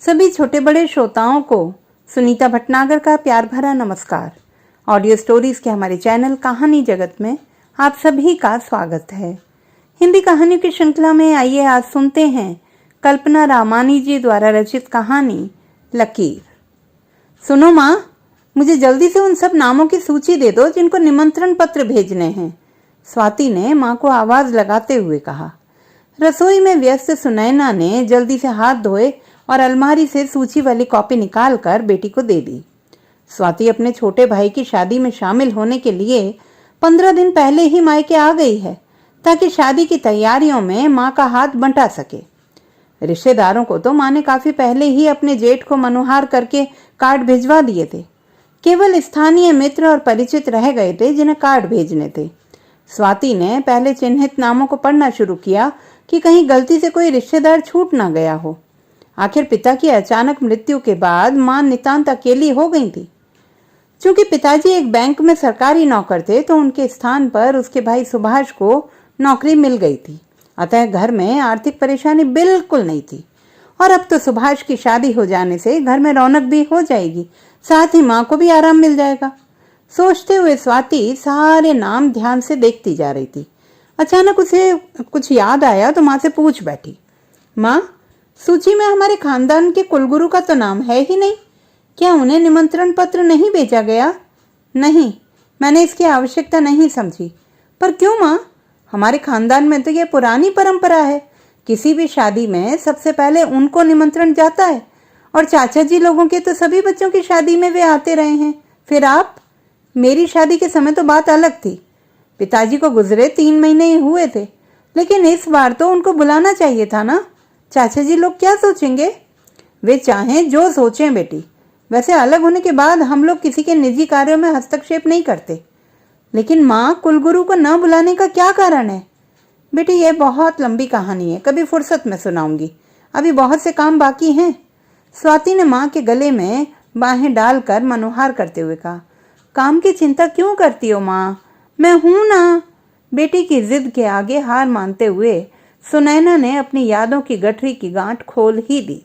सभी छोटे बड़े श्रोताओं को सुनीता भटनागर का प्यार भरा नमस्कार। ऑडियो स्टोरीज के हमारे चैनल कहानी जगत में आप सभी का स्वागत है। हिंदी कहानियों की श्रृंखला में आइए आज सुनते हैं कल्पना रामानी जी द्वारा रचित कहानी लकीर। सुनो माँ, मुझे जल्दी से उन सब नामों की सूची दे दो जिनको निमंत्रण पत्र भेजने हैं, स्वाति ने माँ को आवाज लगाते हुए कहा। रसोई में व्यस्त सुनैना ने जल्दी से हाथ धोए और अलमारी से सूची वाली कॉपी निकालकर बेटी को दे दी। स्वाति अपने छोटे भाई की शादी में शामिल होने के लिए 15 दिन पहले ही मायके आ गई है ताकि शादी की तैयारियों में माँ का हाथ बंटा सके। रिश्तेदारों को तो माँ ने काफी पहले ही अपने जेठ को मनुहार करके कार्ड भिजवा दिए थे। केवल स्थानीय मित्र और परिचित रह गए थे जिन्हें कार्ड भेजने थे। स्वाति ने पहले चिन्हित नामों को पढ़ना शुरू किया कि कहीं गलती से कोई रिश्तेदार छूट ना गया हो। आखिर पिता की अचानक मृत्यु के बाद मां नितांत अकेली हो गई थी। चूंकि पिताजी एक बैंक में सरकारी नौकर थे तो उनके स्थान पर उसके भाई सुभाष को नौकरी मिल गई थी। अतः घर में आर्थिक परेशानी बिल्कुल नहीं थी। और अब तो सुभाष की शादी हो जाने से घर में रौनक भी हो जाएगी, साथ ही माँ को भी आराम मिल जाएगा। सोचते हुए स्वाति सारे नाम ध्यान से देखती जा रही थी। अचानक उसे कुछ याद आया तो माँ से पूछ बैठी, माँ, सूची में हमारे खानदान के कुलगुरु का तो नाम है ही नहीं, क्या उन्हें निमंत्रण पत्र नहीं भेजा गया? नहीं, मैंने इसकी आवश्यकता नहीं समझी। पर क्यों माँ? हमारे खानदान में तो यह पुरानी परंपरा है, किसी भी शादी में सबसे पहले उनको निमंत्रण जाता है। और चाचा जी लोगों के तो सभी बच्चों की शादी में वे आते रहे हैं। फिर आप? मेरी शादी के समय तो बात अलग थी। पिताजी को गुजरे 3 महीने ही हुए थे, लेकिन इस बार तो उनको बुलाना चाहिए था ना। चाचा जी लोग क्या सोचेंगे? वे चाहें जो सोचें बेटी। वैसे अलग होने के बाद हम लोग किसी के निजी कार्यों में हस्तक्षेप नहीं करते। लेकिन माँ, कुलगुरु को न बुलाने का क्या कारण है? बेटी, यह बहुत लंबी कहानी है, कभी फुर्सत में सुनाऊंगी, अभी बहुत से काम बाकी हैं। स्वाति ने माँ के गले में बाहें डालकर मनोहार करते हुए कहा। काम की चिंता क्यों करती हो माँ, मैं हूं ना। बेटी की जिद के आगे हार मानते हुए सुनैना ने अपनी यादों की गठरी की गांठ खोल ही दी।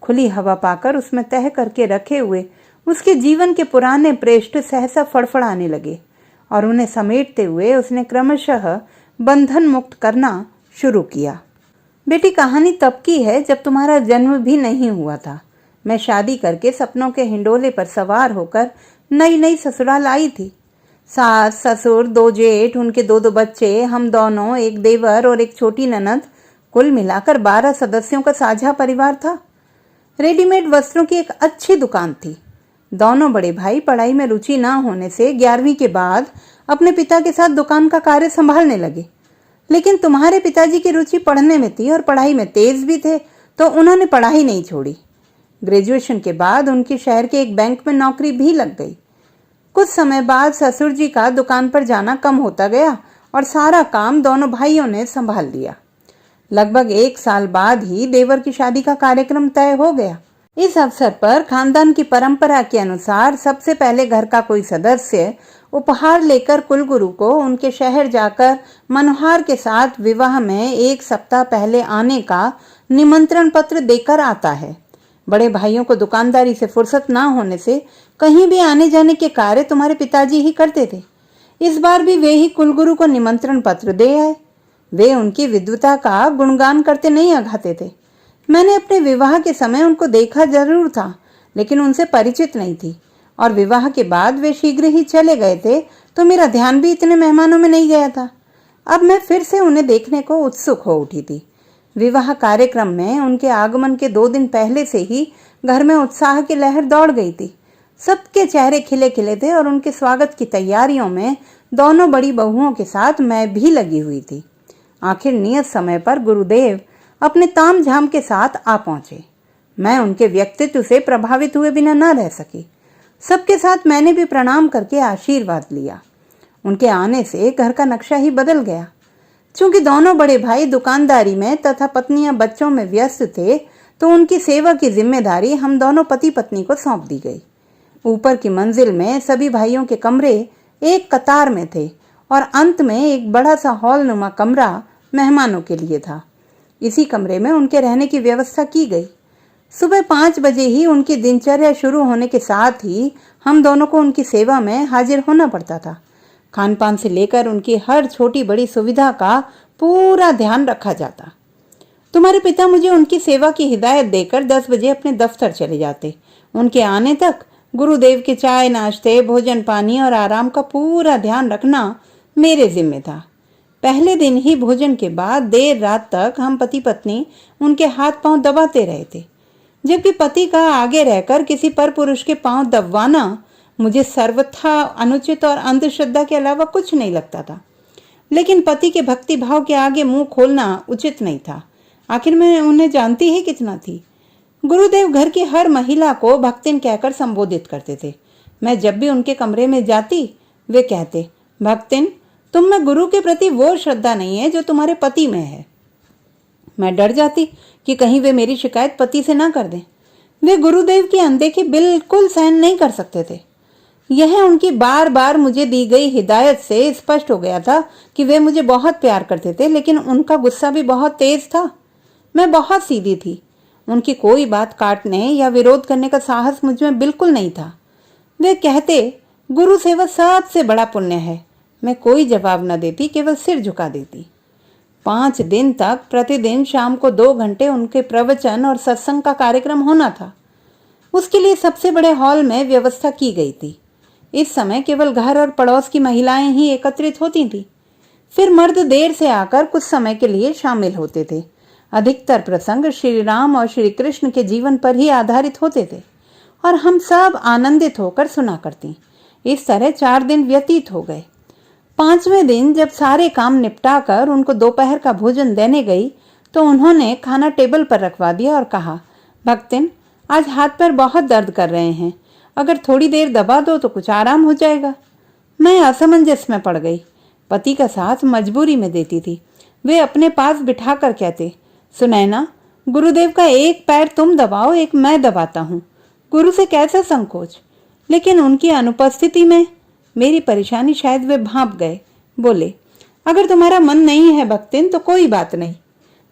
खुली हवा पाकर उसमें तह करके रखे हुए उसके जीवन के पुराने पृष्ठ सहसा फड़फड़ाने लगे और उन्हें समेटते हुए उसने क्रमशः बंधन मुक्त करना शुरू किया। बेटी, कहानी तब की है जब तुम्हारा जन्म भी नहीं हुआ था। मैं शादी करके सपनों के हिंडोले पर सवार होकर नई नई ससुराल आई थी। सास, ससुर, 2 जेठ, उनके 2 बच्चे, हम दोनों, एक देवर और एक छोटी ननद, कुल मिलाकर 12 सदस्यों का साझा परिवार था। रेडीमेड वस्त्रों की एक अच्छी दुकान थी। दोनों बड़े भाई पढ़ाई में रुचि ना होने से 11वीं के बाद अपने पिता के साथ दुकान का कार्य संभालने लगे। लेकिन तुम्हारे पिताजी की रुचि पढ़ने में थी और पढ़ाई में तेज भी थे, तो उन्होंने पढ़ाई नहीं छोड़ी। ग्रेजुएशन के बाद उनकी शहर के एक बैंक में नौकरी भी लग गई। कुछ समय बाद ससुर जी का दुकान पर जाना कम होता गया और सारा काम दोनों भाइयों ने संभाल लिया। लगभग 1 साल बाद ही देवर की शादी का कार्यक्रम तय हो गया। इस अवसर पर खानदान की परंपरा के अनुसार सबसे पहले घर का कोई सदस्य उपहार लेकर कुलगुरु को उनके शहर जाकर मनोहार के साथ विवाह में 1 सप्ताह पहले आने का निमंत्रण पत्र देकर आता है। बड़े भाइयों को दुकानदारी से फुर्सत ना होने से कहीं भी आने जाने के कार्य तुम्हारे पिताजी ही करते थे। इस बार भी वे ही कुलगुरु को निमंत्रण पत्र दे आए। वे उनकी विद्वता का गुणगान करते नहीं अघाते थे। मैंने अपने विवाह के समय उनको देखा जरूर था, लेकिन उनसे परिचित नहीं थी, और विवाह के बाद वे शीघ्र ही चले गए थे, तो मेरा ध्यान भी इतने मेहमानों में नहीं गया था। अब मैं फिर से उन्हें देखने को उत्सुक हो उठी थी। विवाह कार्यक्रम में उनके आगमन के 2 दिन पहले से ही घर में उत्साह की लहर दौड़ गई थी। सबके चेहरे खिले खिले थे और उनके स्वागत की तैयारियों में दोनों बड़ी बहुओं के साथ मैं भी लगी हुई थी। आखिर नियत समय पर गुरुदेव अपने ताम झाम के साथ आ पहुंचे। मैं उनके व्यक्तित्व से प्रभावित हुए बिना न रह सकी। सबके साथ मैंने भी प्रणाम करके आशीर्वाद लिया। उनके आने से घर का नक्शा ही बदल गया। चूंकि दोनों बड़े भाई दुकानदारी में तथा पत्नियां बच्चों में व्यस्त थे, तो उनकी सेवा की जिम्मेदारी हम दोनों पति पत्नी को सौंप दी गई। ऊपर की मंजिल में सभी भाइयों के कमरे एक कतार में थे और अंत में एक बड़ा सा हॉल नुमा कमरा मेहमानों के लिए था। इसी कमरे में उनके रहने की व्यवस्था की गई। सुबह 5 बजे ही उनकी दिनचर्या शुरू होने के साथ ही हम दोनों को उनकी सेवा में हाजिर होना पड़ता था। खान पान से लेकर उनकी हर छोटी बड़ी सुविधा का पूरा ध्यान रखा जाता। तुम्हारे पिता मुझे उनकी सेवा की हिदायत देकर 10 बजे अपने दफ्तर चले जाते। उनके आने तक गुरुदेव के चाय नाश्ते, भोजन पानी और आराम का पूरा ध्यान रखना मेरे जिम्मे था। पहले दिन ही भोजन के बाद देर रात तक हम पति पत्नी उनके हाथ पांव दबाते रहे थे, जबकि पति का आगे रहकर किसी पर पुरुष के पांव दबवाना मुझे सर्वथा अनुचित और अंधश्रद्धा के अलावा कुछ नहीं लगता था। लेकिन पति के भक्ति भाव के आगे मुंह खोलना उचित नहीं था। आखिर मैं उन्हें जानती ही कितना थी। गुरुदेव घर की हर महिला को भक्तिन कहकर संबोधित करते थे। मैं जब भी उनके कमरे में जाती वे कहते, भक्तिन, तुम में गुरु के प्रति वो श्रद्धा नहीं है जो तुम्हारे पति में है। मैं डर जाती कि कहीं वे मेरी शिकायत पति से ना कर दें। वे गुरुदेव की अनदेखी बिल्कुल सहन नहीं कर सकते थे। यह उनकी बार बार मुझे दी गई हिदायत से स्पष्ट हो गया था कि वे मुझे बहुत प्यार करते थे, लेकिन उनका गुस्सा भी बहुत तेज था। मैं बहुत सीधी थी। उनकी कोई बात काटने या विरोध करने का साहस मुझ में बिल्कुल नहीं था। वे कहते, गुरु सेवा सबसे बड़ा पुण्य है। मैं कोई जवाब न देती, केवल सिर झुका देती। 5 दिन तक प्रतिदिन शाम को 2 घंटे उनके प्रवचन और सत्संग का कार्यक्रम होना था। उसके लिए सबसे बड़े हॉल में व्यवस्था की गई थी। इस समय केवल घर और पड़ोस की महिलाएं ही एकत्रित होती थीं। फिर मर्द देर से आकर कुछ समय के लिए शामिल होते थे। अधिकतर प्रसंग श्री राम और श्री कृष्ण के जीवन पर ही आधारित होते थे और हम सब आनंदित होकर सुना करती। इस तरह 4 दिन व्यतीत हो गए। 5वें दिन जब सारे काम निपटाकर उनको दोपहर का भोजन देने गई तो उन्होंने खाना टेबल पर रखवा दिया और कहा, भक्तिन, आज हाथ पैर बहुत दर्द कर रहे हैं, अगर थोड़ी देर दबा दो तो कुछ आराम हो जाएगा। मैं असमंजस में पड़ गई। पति का साथ मजबूरी में देती थी। वे अपने पास बिठाकर कहते, सुनैना, गुरुदेव का एक पैर तुम दबाओ, एक मैं दबाता हूँ। गुरु से कैसा संकोच। लेकिन उनकी अनुपस्थिति में मेरी परेशानी शायद वे भांप गए। बोले, अगर तुम्हारा मन नहीं है भक्तिन तो कोई बात नहीं।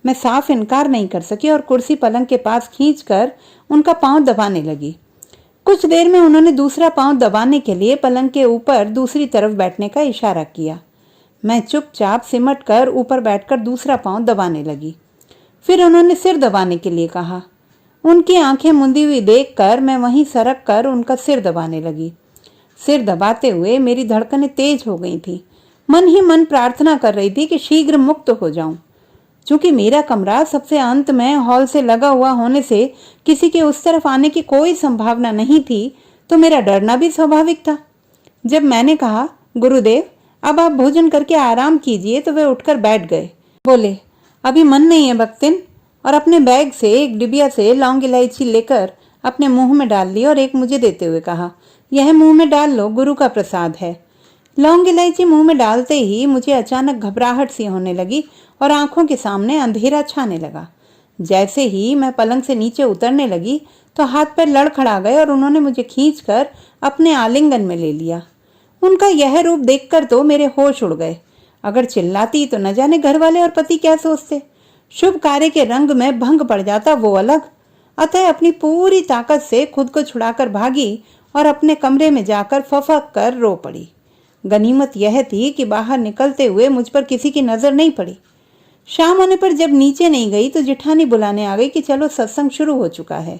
मैं साफ इनकार नहीं कर सकी और कुर्सी पलंग के पास खींचकर उनका पांव दबाने लगी। कुछ देर में उन्होंने दूसरा पांव दबाने के लिए पलंग के ऊपर दूसरी तरफ बैठने का इशारा किया। मैं चुपचाप सिमट कर ऊपर बैठकर दूसरा पांव दबाने लगी। फिर उन्होंने सिर दबाने के लिए कहा। उनकी आंखें मुंदी हुई देखकर मैं वहीं सरक कर उनका सिर दबाने लगी। सिर दबाते हुए मेरी धड़कनें तेज हो गई थी। मन ही मन प्रार्थना कर रही थी कि शीघ्र मुक्त हो जाऊं। चूंकि मेरा कमरा सबसे अंत में हॉल से लगा हुआ होने से किसी के उस तरफ आने की कोई संभावना नहीं थी, तो मेरा डरना भी स्वाभाविक था। जब मैंने कहा, गुरुदेव, अब आप भोजन करके आराम कीजिए, तो वे उठकर बैठ गए। बोले, अभी मन नहीं है भक्तिन, और अपने बैग से एक डिबिया से लौंग इलायची लेकर अपने मुंह में डाल ली और एक मुझे देते हुए कहा, यह मुंह में डाल लो, गुरु का प्रसाद है। लौंग इलायची मुंह में डालते ही मुझे अचानक घबराहट सी होने लगी और आंखों के सामने अंधेरा छाने लगा। जैसे ही मैं पलंग से नीचे उतरने लगी तो हाथ पैर लड़खड़ा गए और उन्होंने मुझे खींचकर अपने आलिंगन में ले लिया। उनका यह रूप देखकर तो मेरे होश उड़ गए। अगर चिल्लाती तो न जाने घर वाले और पति क्या सोचते। शुभ कार्य के रंग में भंग पड़ जाता वो अलग। अतः अपनी पूरी ताकत से खुद को छुड़ाकर भागी और अपने कमरे में जाकर फफक कर रो पड़ी। गनीमत यह थी कि बाहर निकलते हुए मुझ पर किसी की नजर नहीं पड़ी। शाम होने पर जब नीचे नहीं गई तो जेठानी बुलाने आ गई कि चलो सत्संग शुरू हो चुका है।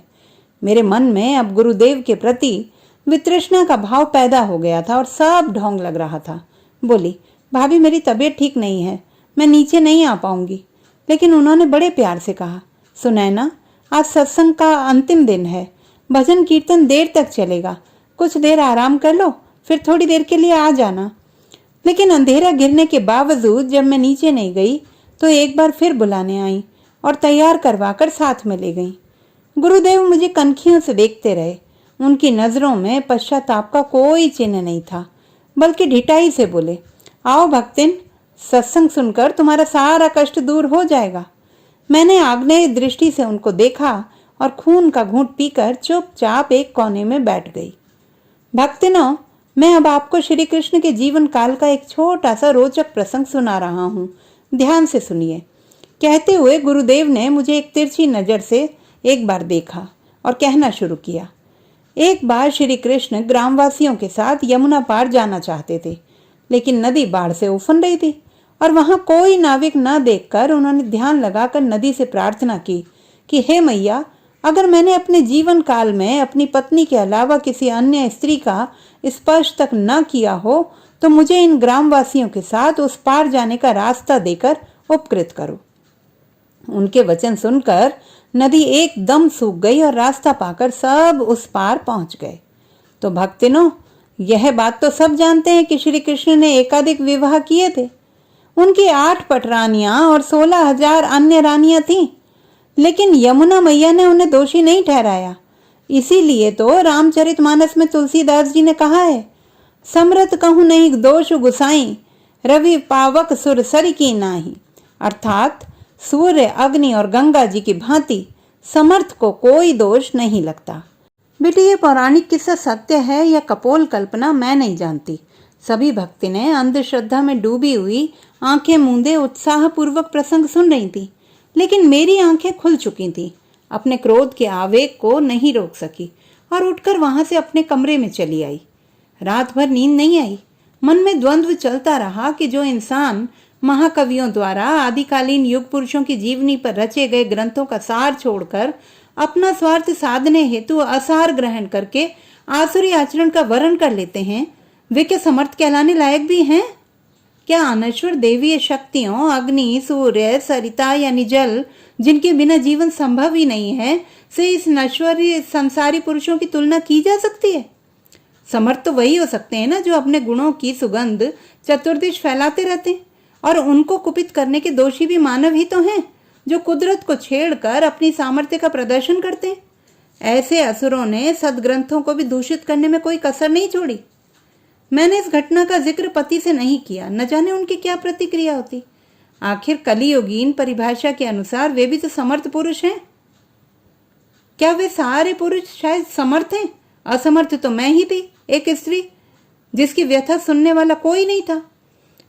मेरे मन में अब गुरुदेव के प्रति वितृष्णा का भाव पैदा हो गया था और सब ढोंग लग रहा था। बोली, भाभी, मेरी तबीयत ठीक नहीं है, मैं नीचे नहीं आ पाऊंगी। लेकिन उन्होंने बड़े प्यार से कहा, सुनैना, आज सत्संग का अंतिम दिन है, भजन कीर्तन देर तक चलेगा, कुछ देर आराम कर लो, फिर थोड़ी देर के लिए आ जाना। लेकिन अंधेरा गिरने के बावजूद जब मैं नीचे नहीं गई तो एक बार फिर बुलाने आई और तैयार करवाकर साथ में ले गई। गुरुदेव मुझे कनखियों से देखते रहे। उनकी नजरों में पश्चाताप का कोई चिन्ह नहीं था, बल्कि ढिठाई से बोले, आओ भक्तिन, सत्संग सुनकर तुम्हारा सारा कष्ट दूर हो जाएगा। मैंने आग्नेय दृष्टि से उनको देखा और खून का घूंट पीकर चुपचाप एक कोने में बैठ गई। भक्तिनों, मैं अब आपको श्री कृष्ण के जीवन काल का एक छोटा सा रोचक प्रसंग सुना रहा हूँ, ध्यान से सुनिए। कहते हुए गुरुदेव ने मुझे एक तिरछी नजर से एक बार देखा और कहना शुरू किया। एक बार श्री कृष्ण ग्रामवासियों के साथ यमुना पार जाना चाहते थे, लेकिन नदी बाढ़ से उफन रही थी और वहां कोई नाविक न देखकर उन्होंने ध्यान लगाकर नदी से प्रार्थना की कि हे मैया, अगर मैंने अपने जीवन काल में अपनी पत्नी के अलावा किसी अन्य स्त्री का स्पर्श तक न किया हो तो मुझे इन ग्रामवासियों के साथ उस पार जाने का रास्ता देकर उपकृत करो। उनके वचन सुनकर नदी एकदम सूख गई और रास्ता पाकर सब उस पार पहुंच गए। तो भक्तिनों, यह बात तो सब जानते हैं कि श्री कृष्ण ने एकाधिक विवाह किए थे। उनकी 8 पटरानियां और 16,000 अन्य रानियां थीं, लेकिन यमुना मैया ने उन्हें दोषी नहीं ठहराया। इसीलिए तो रामचरितमानस में तुलसीदास जी ने कहा है, समरथ कहूं नहीं दोष गुसाई, रवि पावक सुर सर की नाही। अर्थात सूर्य, अग्नि और गंगा जी की भांति समर्थ को कोई दोष नहीं लगता। बेटी, ये पौराणिक किस्सा सत्य है या कपोल कल्पना मैं नहीं जानती। सभी भक्ति ने अंधश्रद्धा में डूबी हुई आंखें मूंदे उत्साहपूर्वक प्रसंग सुन रही थी, लेकिन मेरी आंखें खुल चुकी थी। अपने क्रोध के आवेग को नहीं रोक सकी और उठकर वहां से अपने कमरे में चली आई। रात भर नींद नहीं आई। मन में द्वंद्व चलता रहा कि जो इंसान महाकवियों द्वारा आदिकालीन युग पुरुषों की जीवनी पर रचे गए ग्रंथों का सार छोड़कर अपना स्वार्थ साधने हेतु असार ग्रहण करके आसुरी आचरण का वर्ण कर लेते हैं, वे क्या समर्थ कहलाने लायक भी हैं? क्या अनश्वर देवीय शक्तियों, अग्नि, सूर्य, सरिता यानी जल, जिनके बिना जीवन संभव ही नहीं है, से इस नश्वरी संसारी पुरुषों की तुलना की जा सकती है? समर्थ तो वही हो सकते हैं ना जो अपने गुणों की सुगंध चतुर्दिश फैलाते रहते हैं, और उनको कुपित करने के दोषी भी मानव ही तो हैं, जो कुदरत को छेड़कर अपनी सामर्थ्य का प्रदर्शन करते हैं। ऐसे असुरों ने सदग्रंथों को भी दूषित करने में कोई कसर नहीं छोड़ी। मैंने इस घटना का जिक्र पति से नहीं किया, न जाने उनकी क्या प्रतिक्रिया होती। आखिर कलियुगीन परिभाषा के अनुसार वे भी तो समर्थ पुरुष हैं। क्या वे सारे पुरुष शायद समर्थ हैं? असमर्थ तो मैं ही थी, एक स्त्री जिसकी व्यथा सुनने वाला कोई नहीं था।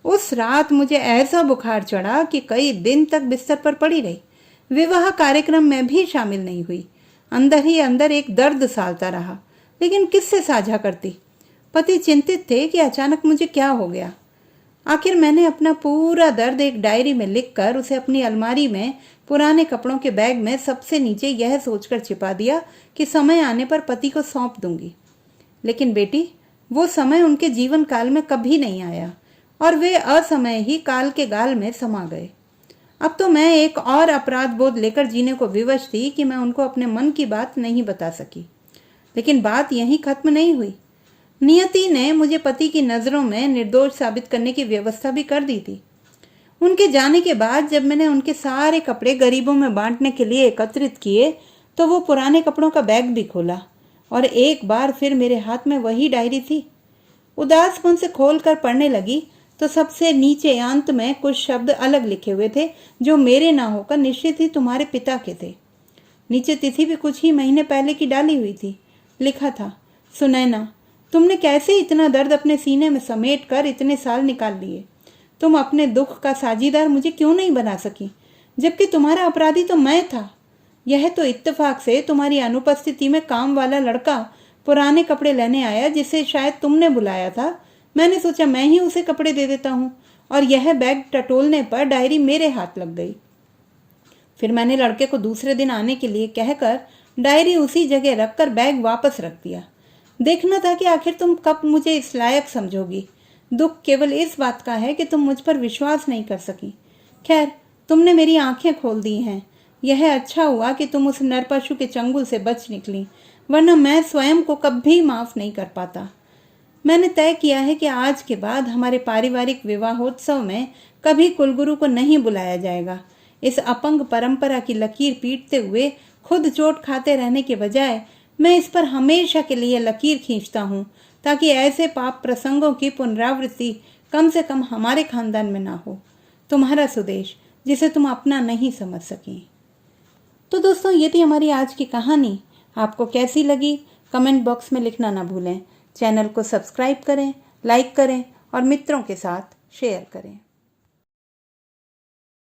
उस रात मुझे ऐसा बुखार चढ़ा कि कई दिन तक बिस्तर पर पड़ी रही। विवाह कार्यक्रम में भी शामिल नहीं हुई। अंदर ही अंदर एक दर्द सालता रहा, लेकिन किससे साझा करती? पति चिंतित थे कि अचानक मुझे क्या हो गया। आखिर मैंने अपना पूरा दर्द एक डायरी में लिखकर उसे अपनी अलमारी में पुराने कपड़ों के बैग में सबसे नीचे यह सोचकर छिपा दिया कि समय आने पर पति को सौंप दूंगी। लेकिन बेटी, वो समय उनके जीवन काल में कभी नहीं आया और वे असमय ही काल के गाल में समा गए। अब तो मैं एक और अपराध बोध लेकर जीने को विवश थी कि मैं उनको अपने मन की बात नहीं बता सकी। लेकिन बात यहीं खत्म नहीं हुई। नियति ने मुझे पति की नजरों में निर्दोष साबित करने की व्यवस्था भी कर दी थी। उनके जाने के बाद जब मैंने उनके सारे कपड़े गरीबों में बांटने के लिए एकत्रित किए तो वो पुराने कपड़ों का बैग भी खोला और एक बार फिर मेरे हाथ में वही डायरी थी। उदास मन से खोलकर पढ़ने लगी तो सबसे नीचे अंत में कुछ शब्द अलग लिखे हुए थे जो मेरे ना होकर निश्चित ही तुम्हारे पिता के थे। नीचे तिथि भी कुछ ही महीने पहले की डाली हुई थी। लिखा था, सुनैना, तुमने कैसे इतना दर्द अपने सीने में समेट कर इतने साल निकाल लिए? तुम अपने दुख का साझीदार मुझे क्यों नहीं बना सकी, जबकि तुम्हारा अपराधी तो मैं था। यह तो इत्तेफाक से तुम्हारी अनुपस्थिति में काम वाला लड़का पुराने कपड़े लेने आया जिसे शायद तुमने बुलाया था। मैंने सोचा मैं ही उसे कपड़े दे देता हूँ और यह बैग टटोलने पर डायरी मेरे हाथ लग गई। फिर मैंने लड़के को दूसरे दिन आने के लिए कहकर डायरी उसी जगह रखकर बैग वापस रख दिया। देखना था कि आखिर तुम कब मुझे इस लायक समझोगी। दुख केवल इस बात का है कि तुम मुझ पर विश्वास नहीं कर सकी। खैर, तुमने मेरी आंखें खोल दी हैं। यह अच्छा हुआ कि तुम उस नरपशु के चंगुल से बच निकली, वरना मैं स्वयं को कभी माफ नहीं कर पाता। मैंने तय किया है कि आज के बाद हमारे पारिवारिक विवाहोत्सव में कभी कुलगुरु को नहीं बुलाया जाएगा। इस अपंग परंपरा की लकीर पीटते हुए खुद चोट खाते रहने के बजाय मैं इस पर हमेशा के लिए लकीर खींचता हूँ, ताकि ऐसे पाप प्रसंगों की पुनरावृत्ति कम से कम हमारे खानदान में ना हो। तुम्हारा सुदेश, जिसे तुम अपना नहीं समझ सकी। तो दोस्तों, ये थी हमारी आज की कहानी। आपको कैसी लगी कमेंट बॉक्स में लिखना ना भूलें। चैनल को सब्सक्राइब करें, लाइक करें और मित्रों के साथ शेयर करें।